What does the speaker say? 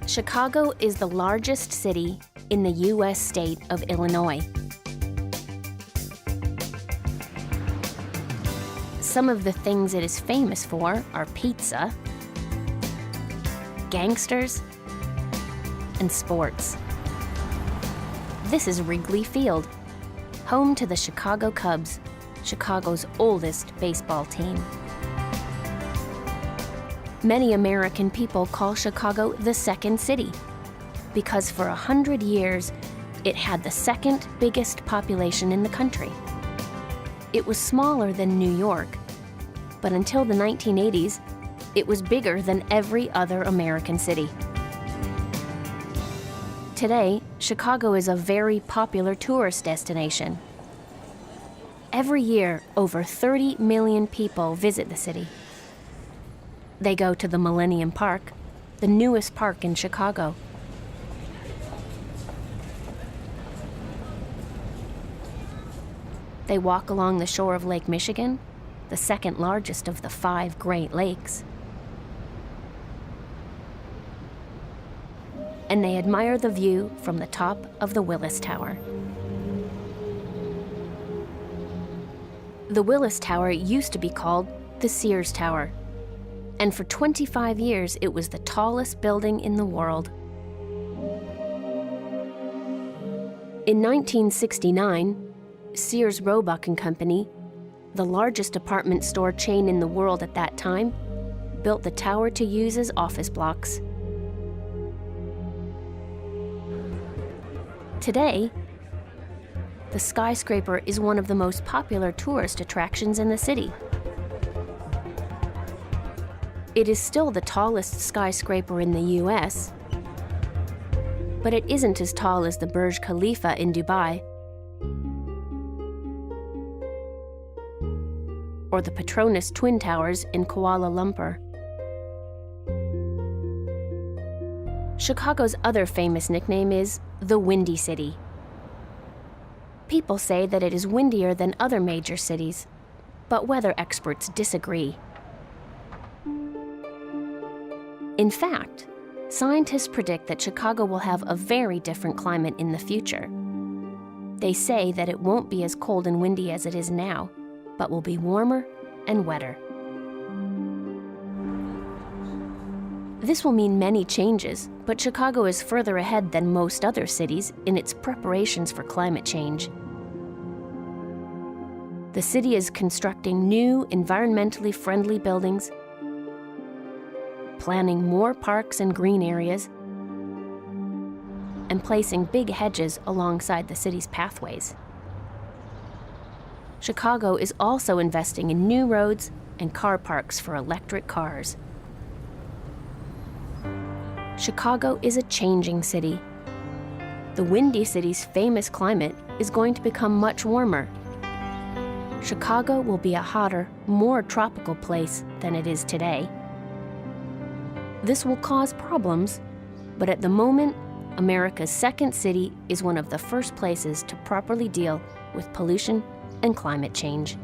Chicago is the largest city in the U.S. state of Illinois. Some of the things it is famous for are pizza, gangsters, and sports. This is Wrigley Field, home to the Chicago Cubs, Chicago's oldest baseball team. Many American people call Chicago the Second City because for 100 years, it had the second biggest population in the country. It was smaller than New York, but until the 1980s, it was bigger than every other American city. Today, Chicago is a very popular tourist destination. Every year, over 30 million people visit the city. They go to the Millennium Park, the newest park in Chicago. They walk along the shore of Lake Michigan, the second largest of the 5 Great Lakes. And they admire the view from the top of the Willis Tower. The Willis Tower used to be called the Sears Tower, and for 25 years it was the tallest building in the world. In 1969, Sears Roebuck and Company, the largest department store chain in the world at that time, built the tower to use as office blocks. Today, the skyscraper is one of the most popular tourist attractions in the city. It is still the tallest skyscraper in the U.S., but it isn't as tall as the Burj Khalifa in Dubai or the Petronas Twin Towers in Kuala Lumpur. Chicago's other famous nickname is the Windy City. People say that it is windier than other major cities, but weather experts disagree. In fact, scientists predict that Chicago will have a very different climate in the future. They say that it won't be as cold and windy as it is now, but will be warmer and wetter. This will mean many changes, but Chicago is further ahead than most other cities in its preparations for climate change. The city is constructing new, environmentally friendly buildings, planning more parks and green areas, and placing big hedges alongside the city's pathways. Chicago is also investing in new roads and car parks for electric cars. Chicago is a changing city. The Windy City's famous climate is going to become much warmer. Chicago will be a hotter, more tropical place than it is today. This will cause problems, but at the moment, America's second city is one of the first places to properly deal with pollution and climate change.